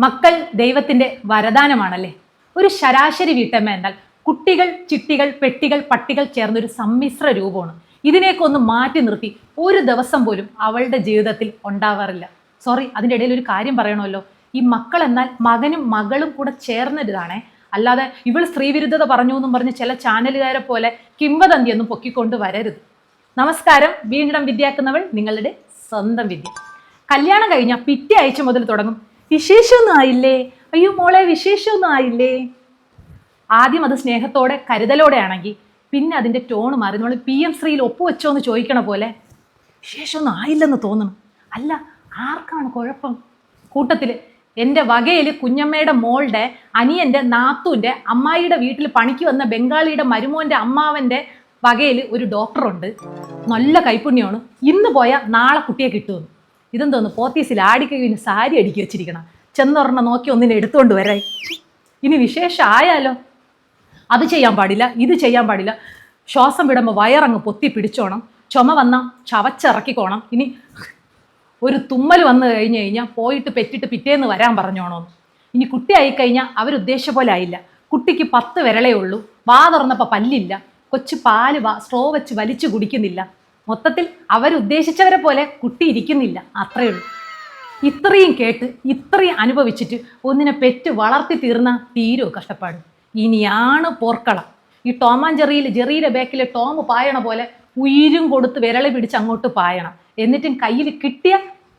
മക്കൾ ദൈവത്തിന്റെ വരദാനമാണല്ലേ. ഒരു ശരാശരി വീട്ടമ്മ എന്നാൽ കുട്ടികൾ, ചിട്ടികൾ, പെട്ടികൾ, പട്ടികൾ ചേർന്നൊരു സമ്മിശ്ര രൂപമാണ്. ഇതിനെയൊക്കെ ഒന്ന് മാറ്റി നിർത്തി ഒരു ദിവസം പോലും അവളുടെ ജീവിതത്തിൽ ഉണ്ടാവാറില്ല. സോറി, അതിൻ്റെ ഇടയിൽ ഒരു കാര്യം പറയണമല്ലോ. ഈ മക്കൾ എന്നാൽ മകനും മകളും കൂടെ ചേർന്നൊരിതാണേ. അല്ലാതെ ഇവൾ സ്ത്രീവിരുദ്ധത പറഞ്ഞു എന്നും പറഞ്ഞ് ചില ചാനലുകാരെ പോലെ കിംവദന്തിയൊന്നും പൊക്കിക്കൊണ്ട് വരരുത്. നമസ്കാരം, വീണ്ടും വിദ്യയാക്കുന്നവൾ നിങ്ങളുടെ സ്വന്തം വിദ്യ. കല്യാണം കഴിഞ്ഞാൽ പിറ്റേ ആഴ്ച മുതൽ തുടങ്ങും, വിശേഷമൊന്നും ആയില്ലേ, അയ്യോ മോളെ വിശേഷമൊന്നും ആയില്ലേ. ആദ്യം അത് സ്നേഹത്തോടെ കരുതലോടെ ആണെങ്കിൽ പിന്നെ അതിൻ്റെ ടോണ് മാറി നമ്മൾ PM ശ്രീയിൽ ഒപ്പുവെച്ചോ എന്ന് ചോദിക്കണ പോലെ വിശേഷമൊന്നും ആയില്ലെന്ന് തോന്നുന്നു. അല്ല, ആർക്കാണ് കുഴപ്പം? കൂട്ടത്തിൽ എൻ്റെ വകയിൽ കുഞ്ഞമ്മയുടെ മോളുടെ അനിയൻ്റെ നാത്തൂൻ്റെ അമ്മായിയുടെ വീട്ടിൽ പണിക്ക് വന്ന ബംഗാളിയുടെ മരുമോൻ്റെ അമ്മാവൻ്റെ വകയിൽ ഒരു ഡോക്ടറുണ്ട്. നല്ല കൈപ്പുണ്യമാണ്. ഇന്ന് പോയാൽ നാളെ കുട്ടിയെ കിട്ടുമെന്ന്. ഇതെന്തോന്ന് പോത്തീസിൽ ആടിക്കഴിഞ്ഞ് സാരി അടുക്കി വെച്ചിരിക്കണം. ചെന്നൊരെണ്ണം നോക്കി ഒന്നിനെ എടുത്തുകൊണ്ട് വരായി. ഇനി വിശേഷം ആയാലോ, അത് ചെയ്യാൻ പാടില്ല, ഇത് ചെയ്യാൻ പാടില്ല. ശ്വാസം വിടുമ്പോൾ വയറങ്ങ് പൊത്തി പിടിച്ചോണം, ചുമ വന്നാൽ ചവച്ചിറക്കിക്കോണം. ഇനി ഒരു തുമ്മൽ വന്നു കഴിഞ്ഞ് കഴിഞ്ഞാൽ പോയിട്ട് പെറ്റിട്ട് പിറ്റേന്ന് വരാൻ പറഞ്ഞോണം. ഇനി കുട്ടി ആയിക്കഴിഞ്ഞാൽ അവരുദ്ദേശിച്ച പോലെ ആയില്ല. കുട്ടിക്ക് 10 വിരലേ ഉള്ളൂ, വാ തുറന്നപ്പോൾ പല്ലില്ല, കൊച്ചു പാല് സ്ട്രോ വെച്ച് വലിച്ചു കുടിക്കുന്നില്ല. മൊത്തത്തിൽ അവരുദ്ദേശിച്ചവരെ പോലെ കുട്ടി ഇരിക്കുന്നില്ല, അത്രയേ ഉള്ളൂ. ഇത്രയും കേട്ട് ഇത്രയും അനുഭവിച്ചിട്ട് ഒന്നിനെ പെറ്റ് വളർത്തി തീർന്ന തീരോ കഷ്ടപ്പാട്. ഇനിയാണ് പോർക്കളം. ഈ ടോം ആൻഡ് ജെറിയിലെ ബാക്കിലെ ടോം പായണ പോലെ ഉയിരും കൊടുത്ത് വിരളി പിടിച്ച് അങ്ങോട്ട് പായണം. എന്നിട്ടും കയ്യിൽ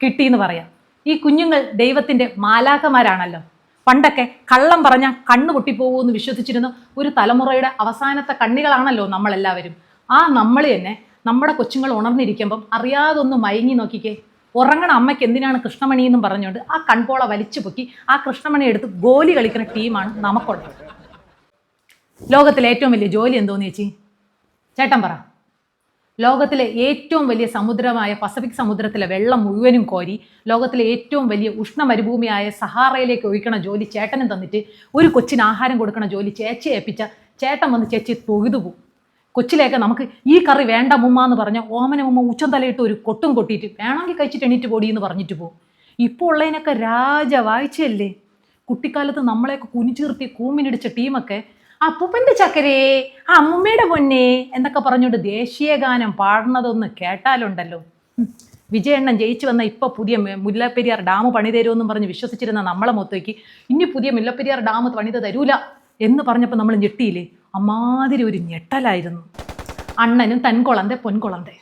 കിട്ടിയെന്ന് പറയാം. ഈ കുഞ്ഞുങ്ങൾ ദൈവത്തിൻ്റെ മാലാഖമാരാണല്ലോ. പണ്ടൊക്കെ കള്ളം പറഞ്ഞാൽ കണ്ണ് പൊട്ടിപ്പോകുമെന്ന് വിശ്വസിച്ചിരുന്ന ഒരു തലമുറയുടെ അവസാനത്തെ കണ്ണികളാണല്ലോ നമ്മളെല്ലാവരും. ആ നമ്മൾ തന്നെ നമ്മുടെ കൊച്ചുങ്ങൾ ഉണർന്നിരിക്കുമ്പം അറിയാതൊന്ന് മയങ്ങി നോക്കിക്കേ. ഉറങ്ങണ അമ്മയ്ക്ക് എന്തിനാണ് കൃഷ്ണമണി എന്നും പറഞ്ഞുകൊണ്ട് ആ കൺപോള വലിച്ചു പൊക്കി ആ കൃഷ്ണമണി എടുത്ത് ഗോലി കളിക്കുന്ന ടീമാണ് നമുക്കുള്ളത്. ലോകത്തിലെ ഏറ്റവും വലിയ ജോലി എന്തോന്ന് ചേച്ചി? ചേട്ടൻ പറ. ലോകത്തിലെ ഏറ്റവും വലിയ സമുദ്രമായ പസഫിക് സമുദ്രത്തിലെ വെള്ളം മുഴുവനും കോരി ലോകത്തിലെ ഏറ്റവും വലിയ ഉഷ്ണ മരുഭൂമിയായ സഹാറയിലേക്ക് ഒഴിക്കണ ജോലി ചേട്ടനും തന്നിട്ട് ഒരു കൊച്ചിന് ആഹാരം കൊടുക്കണ ജോലി ചേച്ചിയെ ഏൽപ്പിച്ച ചേട്ടൻ വന്ന് ചേച്ചി തൊഴുതു പോകും. കൊച്ചിലേക്ക് നമുക്ക് ഈ കറി വേണ്ട മുമ്മ എന്ന് പറഞ്ഞാൽ ഓമന മുമ്മ ഉച്ചം തലയിട്ട് ഒരു കൊട്ടും കൊട്ടിയിട്ട് വേണമെങ്കിൽ കഴിച്ചിട്ട് എണീറ്റ് പൊടി എന്ന് പറഞ്ഞിട്ട് പോകും. ഇപ്പോൾ ഉള്ളതിനൊക്കെ രാജവാഴ്ചയല്ലേ. കുട്ടിക്കാലത്ത് നമ്മളെയൊക്കെ കുനിച്ചീർത്തി കൂമിനിടിച്ച ടീമൊക്കെ അപ്പൂപ്പൻ്റെ ചക്കരേ, ആ അമ്മൂമ്മയുടെ പൊന്നേ എന്നൊക്കെ പറഞ്ഞുകൊണ്ട് ദേശീയ ഗാനം പാടുന്നതൊന്ന് കേട്ടാലുണ്ടല്ലോ. വിജയണ്ണൻ ജയിച്ചു വന്ന ഇപ്പോൾ പുതിയ മുല്ലപ്പെരിയാർ ഡാം പണി തരുമെന്നും പറഞ്ഞ് വിശ്വസിച്ചിരുന്ന നമ്മളെ മൊത്തേക്ക് ഇനി പുതിയ മുല്ലപ്പെരിയാർ ഡാം പണിത് തരൂല എന്ന് പറഞ്ഞപ്പോൾ നമ്മൾ ഞെട്ടിയില്ലേ? അമ്മാതിരി ഒരു ഞെട്ടലായിരുന്നു. അണ്ണനും തൻകുളന്തെ പൊൻകുളന്തെ.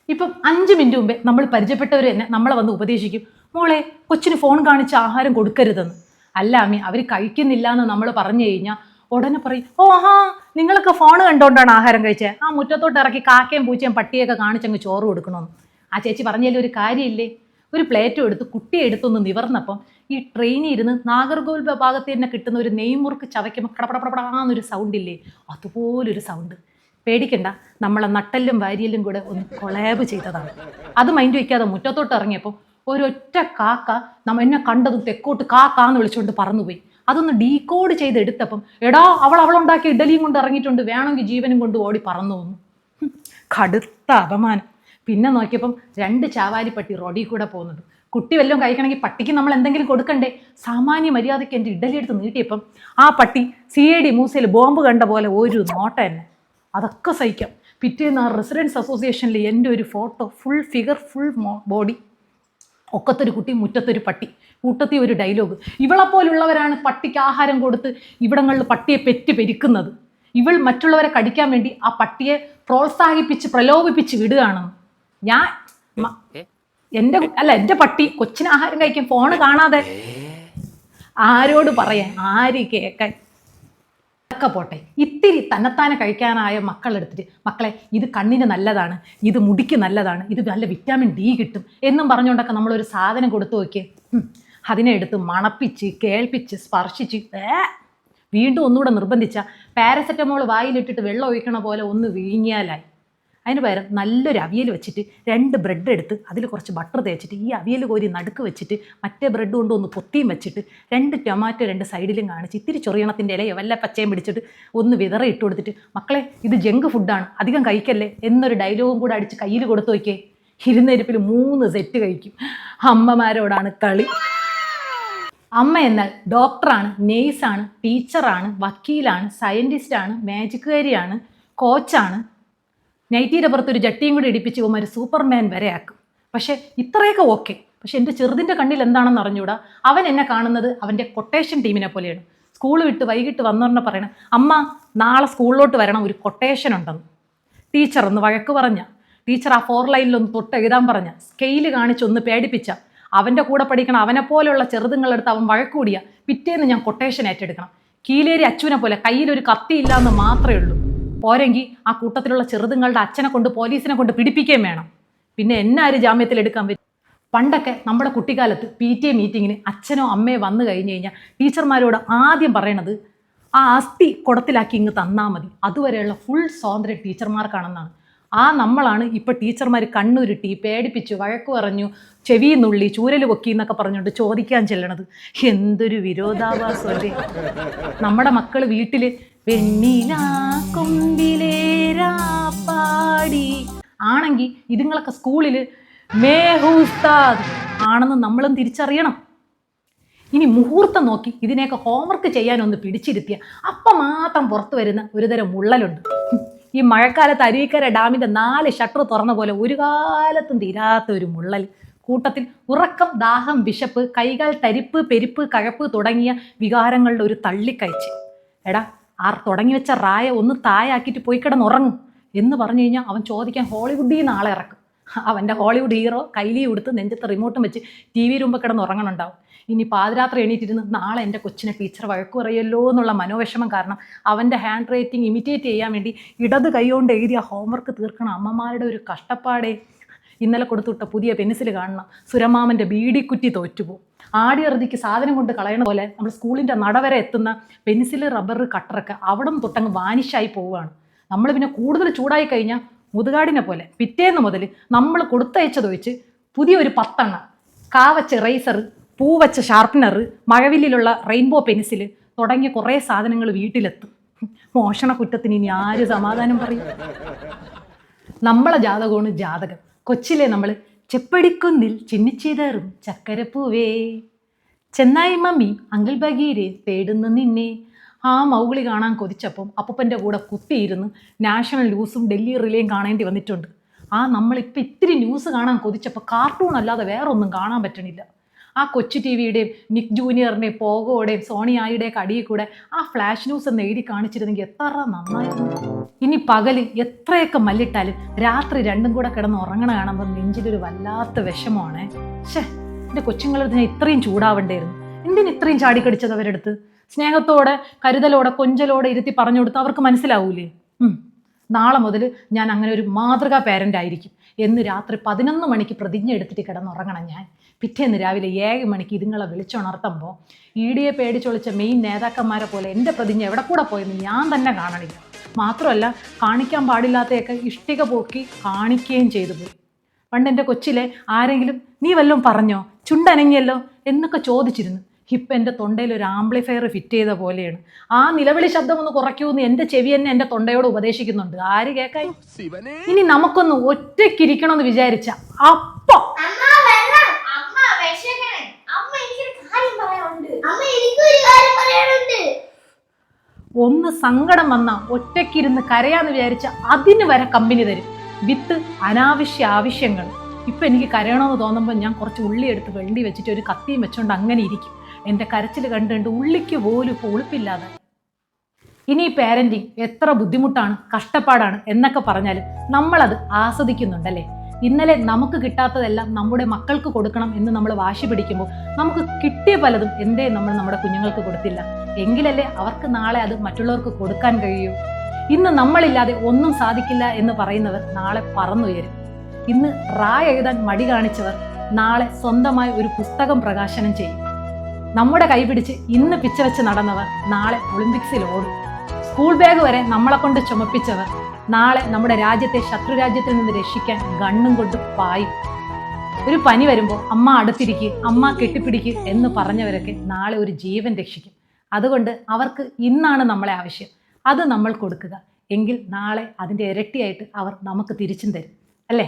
ഇപ്പം 5 മിനിറ്റ് മുമ്പേ നമ്മൾ പരിചയപ്പെട്ടവർ തന്നെ നമ്മളെ വന്ന് ഉപദേശിക്കും, മോളെ കൊച്ചിന് ഫോൺ കാണിച്ച് ആഹാരം കൊടുക്കരുതെന്ന്. അല്ല അമ്മി, അവർ കഴിക്കുന്നില്ല എന്ന് നമ്മൾ പറഞ്ഞു കഴിഞ്ഞാൽ ഉടനെ പറയും, ഓ ഹാ നിങ്ങളൊക്കെ ഫോൺ കണ്ടുകൊണ്ടാണ് ആഹാരം കഴിച്ചത്, ആ മുറ്റത്തോട്ട് ഇറക്കി കാക്കയും പൂച്ചയും പട്ടിയൊക്കെ കാണിച്ചങ്ങ് ചോറ് കൊടുക്കണമെന്ന്. ആ ചേച്ചി പറഞ്ഞതിൽ ഒരു കാര്യമില്ലേ? ഒരു പ്ലേറ്റും എടുത്ത് കുട്ടിയെ എടുത്തൊന്ന് നിവർന്നപ്പം ഈ ട്രെയിനിൽ ഇരുന്ന് നാഗർകോവിൽ ഭാഗത്ത് തന്നെ കിട്ടുന്ന ഒരു നെയ്മുറുക്ക് ചവയ്ക്കുമ്പോൾ കടപടപടപടാന്നൊരു സൗണ്ട് ഇല്ലേ, അതുപോലൊരു സൗണ്ട്. പേടിക്കണ്ട, നമ്മളെ നട്ടല്ലും വാരിയല്ലും കൂടെ ഒന്ന് കൊളാബ് ചെയ്തതാണ്. അത് മൈൻഡ് വയ്ക്കാതെ മുറ്റത്തോട്ട് ഇറങ്ങിയപ്പോൾ ഒരൊറ്റ കാക്ക എന്നെ കണ്ടതും തെക്കോട്ട് കാക്കാന്ന് വിളിച്ചുകൊണ്ട് പറന്നുപോയി. അതൊന്ന് ഡീകോഡ് ചെയ്ത് എടുത്തപ്പം എടാ അവളുണ്ടാക്കിയ ഇഡലിയും കൊണ്ട് ഇറങ്ങിയിട്ടുണ്ട്, വേണമെങ്കിൽ ജീവനും കൊണ്ട് ഓടി പറന്നു വന്നു. കടുത്ത അപമാനം. പിന്നെ നോക്കിയപ്പം 2 ചാവാലിപ്പട്ടി റോഡിൽ കൂടെ പോകുന്നുണ്ട്. കുട്ടി വല്ലതും കഴിക്കണമെങ്കിൽ പട്ടിക്ക് നമ്മൾ എന്തെങ്കിലും കൊടുക്കണ്ടേ? സാമാന്യ മര്യാദയ്ക്ക് എൻ്റെ ഇഡലി എടുത്ത് നീട്ടിയപ്പം ആ പട്ടി CID മൂസയിൽ ബോംബ് കണ്ട പോലെ ഒരു നോട്ട തന്നെ. അതൊക്കെ സഹിക്കാം. പിറ്റേന്ന് ആ റെസിഡൻസ് അസോസിയേഷനിൽ എൻ്റെ ഒരു photo, full figure, full body, ഒക്കത്തൊരു കുട്ടി, മുറ്റത്തൊരു പട്ടി, കൂട്ടത്തിൽ ഒരു ഡയലോഗ്. ഇവളെപ്പോലുള്ളവരാണ് പട്ടിക്ക് ആഹാരം കൊടുത്ത് ഇവിടങ്ങളിൽ പട്ടിയെ പെരുക്കുന്നത്. ഇവൾ മറ്റുള്ളവരെ കടിക്കാൻ വേണ്ടി ആ പട്ടിയെ പ്രോത്സാഹിപ്പിച്ച് പ്രലോഭിപ്പിച്ച് വിടുകയാണെന്ന്. ഞാൻ എൻ്റെ പട്ടി കൊച്ചിന് ആഹാരം കഴിക്കാൻ ഫോണ് കാണാതെ ആരോട് പറയാൻ, ആര് കേൾക്കാൻ? ഒക്കെ പോട്ടെ, ഇത്തിരി തന്നെത്താനെ കഴിക്കാനായ മക്കളെടുത്തിട്ട് മക്കളെ ഇത് കണ്ണിന് നല്ലതാണ്, ഇത് മുടിക്ക് നല്ലതാണ്, ഇത് നല്ല വിറ്റാമിൻ D കിട്ടും എന്നും പറഞ്ഞുകൊണ്ടൊക്കെ നമ്മളൊരു സാധനം കൊടുത്തു നോക്കിയേ. അതിനെ എടുത്ത് മണപ്പിച്ച് കേൾപ്പിച്ച് സ്പർശിച്ച് വീണ്ടും ഒന്നുകൂടെ നിർബന്ധിച്ച പാരസെറ്റമോൾ വായിലിട്ടിട്ട് വെള്ളം ഒഴിക്കണ പോലെ ഒന്ന് വിഴുങ്ങിയാലായി. അതിന് പകരം നല്ലൊരു അവിയൽ വെച്ചിട്ട് 2 ബ്രെഡ് എടുത്ത് അതിൽ കുറച്ച് ബട്ടർ തേച്ചിട്ട് ഈ അവിയൽ കോരി നടുക്ക് വെച്ചിട്ട് മറ്റേ ബ്രെഡ് കൊണ്ട് ഒന്ന് പൊത്തിയും വെച്ചിട്ട് 2 ടൊമാറ്റോ 2 സൈഡിലും കാണിച്ച് ഇത്തിരി ചൊറിയണത്തിൻ്റെ ഇലയോ വല്ല പച്ചയും പിടിച്ചിട്ട് ഒന്ന് വിതറ ഇട്ട് കൊടുത്തിട്ട് മക്കളെ ഇത് ജങ്ക് ഫുഡാണ്, അധികം കഴിക്കല്ലേ എന്നൊരു ഡയലോഗും കൂടെ അടിച്ച് കയ്യിൽ കൊടുത്തു വയ്ക്കേ. ഇരുന്നിരിപ്പിൽ 3 സെറ്റ് കഴിക്കും. അമ്മമാരോടാണ് കളി. അമ്മ എന്നാൽ ഡോക്ടറാണ്, നേഴ്സാണ്, ടീച്ചറാണ്, വക്കീലാണ്, സയൻറ്റിസ്റ്റാണ്, മാജിക്കുകാരിയാണ്, കോച്ചാണ്. നൈറ്റിയുടെ പുറത്തൊരു ജട്ടിയും കൂടി ഇടിപ്പിച്ച് ഒരു സൂപ്പർമാൻ വരെ ആക്കും. പക്ഷേ ഇത്രയൊക്കെ ഓക്കെ. പക്ഷെ എൻ്റെ ചെറുതിൻ്റെ കണ്ണിൽ എന്താണെന്ന് അറിഞ്ഞൂടാ. അവൻ എന്നെ കാണുന്നത് അവൻ്റെ കൊട്ടേഷൻ ടീമിനെ പോലെയാണ്. സ്കൂൾ വിട്ട് വൈകിട്ട് വന്നോണ്ട് പറയണം, അമ്മ നാളെ സ്കൂളിലോട്ട് വരണം, ഒരു കൊട്ടേഷൻ ഉണ്ടെന്ന്. ടീച്ചർ ഒന്ന് വഴക്ക് പറഞ്ഞ, ടീച്ചർ ആ 4 ലൈനിലൊന്ന് തൊട്ട് എഴുതാൻ പറഞ്ഞ, സ്കെയിൽ കാണിച്ചൊന്ന് പേടിപ്പിച്ച, അവൻ്റെ കൂടെ പഠിക്കണം അവനെ പോലെയുള്ള ചെറുതുങ്ങളെടുത്ത് അവൻ വഴക്കൂടിയ പിറ്റേന്ന് ഞാൻ കൊട്ടേഷൻ ഏറ്റെടുക്കണം. കീലേരി അച്ഛനെ പോലെ കയ്യിലൊരു കത്തിയില്ല എന്ന് മാത്രമേ ഉള്ളൂ. പോരെങ്കിൽ ആ കൂട്ടത്തിലുള്ള ചെറുതുങ്ങളുടെ അച്ഛനെ കൊണ്ട് പോലീസിനെ കൊണ്ട് പിടിപ്പിക്കുകയും വേണം. പിന്നെ എന്നാര് ജാമ്യത്തിൽ എടുക്കാൻ പറ്റും? പണ്ടൊക്കെ നമ്മുടെ കുട്ടിക്കാലത്ത് PTA മീറ്റിങ്ങിന് അച്ഛനോ അമ്മയോ വന്നു കഴിഞ്ഞ് കഴിഞ്ഞാൽ ടീച്ചർമാരോട് ആദ്യം പറയണത് ആ അസ്ഥി കുടത്തിലാക്കി ഇങ്ങ് തന്നാൽ മതി, അതുവരെയുള്ള ഫുൾ സ്വാതന്ത്ര്യം ടീച്ചർമാർക്കാണെന്നാണ്. നമ്മളാണ് ഇപ്പോൾ ടീച്ചർമാർ കണ്ണുരുട്ടി പേടിപ്പിച്ചു വഴക്ക് പറഞ്ഞു ചെവി നുള്ളി ചൂരൽ പൊക്കി എന്നൊക്കെ പറഞ്ഞുകൊണ്ട് ചോദിക്കാൻ ചെല്ലണത്. എന്തൊരു വിരോധാഭാസമല്ലേ. നമ്മുടെ മക്കൾ വീട്ടിൽ വെണ്ണിലാ കൊമ്പിലേരാ പാടി ആണെങ്കിൽ ഇതുങ്ങളൊക്കെ സ്കൂളിൽ മേഹൂസ്താദ് ആണെന്ന് നമ്മളും തിരിച്ചറിയണം. ഇനി മുഹൂർത്തം നോക്കി ഇതിനെയൊക്കെ ഹോംവർക്ക് ചെയ്യാനൊന്ന് പിടിച്ചിരുത്തിയ അപ്പം മാത്രം പുറത്തു വരുന്ന ഒരുതരം മുള്ളലുണ്ട്. ഈ മഴക്കാലത്ത് അരുവിക്കര ഡാമിൻ്റെ 4 ഷട്ടർ തുറന്ന പോലെ ഒരു കാലത്തും തീരാത്ത ഒരു മുള്ളൽ. കൂട്ടത്തിൽ ഉറക്കം, ദാഹം, വിശപ്പ്, കൈകാൽ തരിപ്പ്, പെരുപ്പ്, കഴപ്പ് തുടങ്ങിയ വികാരങ്ങളുടെ ഒരു തള്ളിക്കയച്ച്. എടാ തുടങ്ങി വെച്ച റായ ഒന്ന് തായാക്കിയിട്ട് പോയി കിടന്നുറങ്ങും എന്ന് പറഞ്ഞു കഴിഞ്ഞാൽ അവൻ ചോദിക്കാൻ ഹോളിവുഡിൽ നിന്ന് ആളെ ഇറക്കും. അവൻ്റെ ഹോളിവുഡ് ഹീറോ കൈലി കൊടുത്ത് നെഞ്ചത്ത് റിമോട്ടും വെച്ച് TV മുമ്പ് കിടന്നുറങ്ങണുണ്ടാവും. ഇനി പാതിരാത്രി എണീറ്റിരുന്ന് നാളെ എൻ്റെ കൊച്ചിനെ ടീച്ചർ വഴക്കു പറയല്ലോ എന്നുള്ള മനോവിഷമം കാരണം അവൻ്റെ ഹാൻഡ് റൈറ്റിംഗ് ഇമിറ്റേറ്റ് ചെയ്യാൻ വേണ്ടി ഇടത് കൈകൊണ്ട് എഴുതിയ ഹോംവർക്ക് തീർക്കണം. അമ്മമാരുടെ ഒരു കഷ്ടപ്പാടേ. ഇന്നലെ കൊടുത്തുവിട്ട പുതിയ പെൻസിൽ കാണണം, സുരമാമൻ്റെ ബീഡിക്കുറ്റി തോറ്റുപോകും. ആടിയറുതിക്ക് സാധനം കൊണ്ട് കളയണ പോലെ നമ്മൾ സ്കൂളിൻ്റെ നടവരെ എത്തുന്ന പെൻസിൽ, റബ്ബർ, കട്ടറൊക്കെ അവിടെ നിന്ന് തൊട്ടങ്ങ് വാനിഷായി പോവുകയാണ്. നമ്മൾ പിന്നെ കൂടുതൽ ചൂടായി കഴിഞ്ഞാൽ മുതുകാടിനെ പോലെ പിറ്റേന്ന് മുതൽ നമ്മൾ കൊടുത്തയച്ചത് വെച്ച് പുതിയൊരു 10 എണ്ണ, കാവച്ച റേസർ, പൂവച്ച ഷാർപ്പനർ, മഴവില്ലിലുള്ള റെയിൻബോ പെൻസിൽ തുടങ്ങിയ കുറേ സാധനങ്ങൾ വീട്ടിലെത്തും. മോഷണ കുറ്റത്തിന് ഇനി ആര് സമാധാനം പറയും? നമ്മളെ ജാതകമാണ് ജാതകം. കൊച്ചിലെ നമ്മൾ ചെപ്പടിക്കുന്നിൽ ചിന്നിച്ചിതറും ചക്കരപ്പൂവേ, ചെന്നായി മമ്മി അങ്കിൾ ബഗീരെ തേടുന്നു നിന്നെ. മൗഗിളി കാണാൻ കൊതിച്ചപ്പം അപ്പൂപ്പൻ്റെ കൂടെ കുത്തിയിരുന്ന് നാഷണൽ ന്യൂസും ഡൽഹി റിലേയും കാണേണ്ടി വന്നിട്ടുണ്ട്. നമ്മളിപ്പോൾ ഇത്തിരി ന്യൂസ് കാണാൻ കൊതിച്ചപ്പോൾ കാർട്ടൂൺ അല്ലാതെ വേറെ ഒന്നും കാണാൻ പറ്റണില്ല. കൊച്ചു TVയുടെയും നിക് ജൂനിയറിൻ്റെയും പോഗോയുടെയും സോണിയായുടെയൊക്കെ അടിയിൽ കൂടെ ഫ്ലാഷ് ന്യൂസ് എന്ന് എഴുതി കാണിച്ചിരുന്നെങ്കിൽ എത്ര നന്നായിരുന്നു. ഇനി പകൽ എത്രയൊക്കെ മല്ലിട്ടാലും രാത്രി രണ്ടും കൂടെ കിടന്ന് ഉറങ്ങണ കാണുമ്പോൾ നെഞ്ചിലൊരു വല്ലാത്ത വിഷമമാണ്. എൻ്റെ കൊച്ചുങ്ങളടുത്ത് ഞാൻ ഇത്രയും ചൂടാവണ്ടായിരുന്നു. എന്തിന് ഇത്രയും ചാടിക്കടിച്ചത് അവരെടുത്ത്? സ്നേഹത്തോടെ, കരുതലോടെ, കൊഞ്ചലോടെ ഇരുത്തി പറഞ്ഞു കൊടുത്ത് അവർക്ക് മനസ്സിലാവൂലേ? നാളെ മുതൽ ഞാൻ അങ്ങനെ ഒരു മാതൃകാ പേരൻ്റ് ആയിരിക്കും എന്ന് രാത്രി 11 മണിക്ക് പ്രതിജ്ഞ എടുത്തിട്ട് കിടന്നുറങ്ങണം ഞാൻ. പിറ്റേന്ന് രാവിലെ 7 മണിക്ക് ഇതുങ്ങളെ വിളിച്ചുണർത്തുമ്പോൾ EDയെ പേടിച്ചൊളിച്ച മെയിൻ നേതാക്കന്മാരെ പോലെ എൻ്റെ പ്രതിജ്ഞ എവിടെ കൂടെ പോയെന്ന് ഞാൻ തന്നെ കാണണില്ല. മാത്രമല്ല കാണിക്കാൻ പാടില്ലാത്തതൊക്കെ ഇഷ്ടിക പോക്കി കാണിക്കുകയും ചെയ്തു പോയി. പണ്ട് എൻ്റെ കൊച്ചിലെ ആരെങ്കിലും നീ വല്ലതും പറഞ്ഞോ, ചുണ്ടനങ്ങിയല്ലോ എന്നൊക്കെ ചോദിച്ചിരുന്നു. ഇപ്പം എൻ്റെ തൊണ്ടയിൽ ഒരു ആംപ്ലിഫയർ ഫിറ്റ് ചെയ്ത പോലെയാണ്. നിലവിളി ശബ്ദം ഒന്ന് കുറയ്ക്കൂന്ന് എൻ്റെ ചെവി തന്നെ എൻ്റെ തൊണ്ടയോട് ഉപദേശിക്കുന്നുണ്ട്. ആര് കേൾക്കായി? ഇനി നമുക്കൊന്ന് ഒറ്റയ്ക്കിരിക്കണമെന്ന് വിചാരിച്ച അപ്പം ഒന്ന് സങ്കടം വന്ന ഒറ്റയ്ക്കിരുന്ന് കരയാന്ന് വിചാരിച്ച അതിന് വരെ കമ്പനി തരും. വിത്ത് അനാവശ്യ ആവശ്യങ്ങൾ. ഇപ്പം എനിക്ക് കരയണമെന്ന് തോന്നുമ്പോൾ ഞാൻ കുറച്ച് ഉള്ളി എടുത്ത് വെള്ളി വെച്ചിട്ട് ഒരു കത്തിയും വെച്ചുകൊണ്ട് അങ്ങനെ ഇരിക്കും. എൻ്റെ കരച്ചിൽ കണ്ടുകൊണ്ട് ഉള്ളിക്ക് പോലും ഇപ്പോൾ ഉളുപ്പില്ലാതെ. ഇനി പാരൻറ്റിങ് എത്ര ബുദ്ധിമുട്ടാണ്, കഷ്ടപ്പാടാണ് എന്നൊക്കെ പറഞ്ഞാൽ നമ്മളത് ആസ്വദിക്കുന്നുണ്ടല്ലേ. ഇന്നലെ നമുക്ക് കിട്ടാത്തതെല്ലാം നമ്മുടെ മക്കൾക്ക് കൊടുക്കണം എന്ന് നമ്മൾ വാശി പിടിക്കുമ്പോൾ നമുക്ക് കിട്ടിയ പലതും എന്തേ നമ്മൾ നമ്മുടെ കുഞ്ഞുങ്ങൾക്ക് കൊടുത്തില്ല? എങ്കിലല്ലേ അവർക്ക് നാളെ അത് മറ്റുള്ളവർക്ക് കൊടുക്കാൻ കഴിയൂ. ഇന്ന് നമ്മളില്ലാതെ ഒന്നും സാധിക്കില്ല എന്ന് പറയുന്നവർ നാളെ പറന്നുയരും. ഇന്ന് എഴുതാൻ മടി കാണിച്ചവർ നാളെ സ്വന്തമായി ഒരു പുസ്തകം പ്രകാശനം ചെയ്യും. നമ്മുടെ കൈപിടിച്ച് ഇന്ന് പിച്ച വെച്ച് നടന്നവർ നാളെ ഒളിമ്പിക്സിൽ ഓടും. സ്കൂൾ ബാഗ് വരെ നമ്മളെ കൊണ്ട് ചുമപ്പിച്ചവർ നാളെ നമ്മുടെ രാജ്യത്തെ ശത്രുരാജ്യത്തിൽ നിന്ന് രക്ഷിക്കാൻ ഗണ്ണും കൊണ്ട് പായും. ഒരു പനി വരുമ്പോൾ അമ്മ അടുത്തിരിക്കുക, അമ്മ കെട്ടിപ്പിടിക്കുക എന്ന് പറഞ്ഞവരൊക്കെ നാളെ ഒരു ജീവൻ രക്ഷിക്കും. അതുകൊണ്ട് അവർക്ക് ഇന്നാണ് നമ്മളെ ആവശ്യം, അത് നമ്മൾ കൊടുക്കുക. എങ്കിൽ നാളെ അതിൻ്റെ ഇരട്ടിയായിട്ട് അവർ നമുക്ക് തിരിച്ചും തരും, അല്ലേ?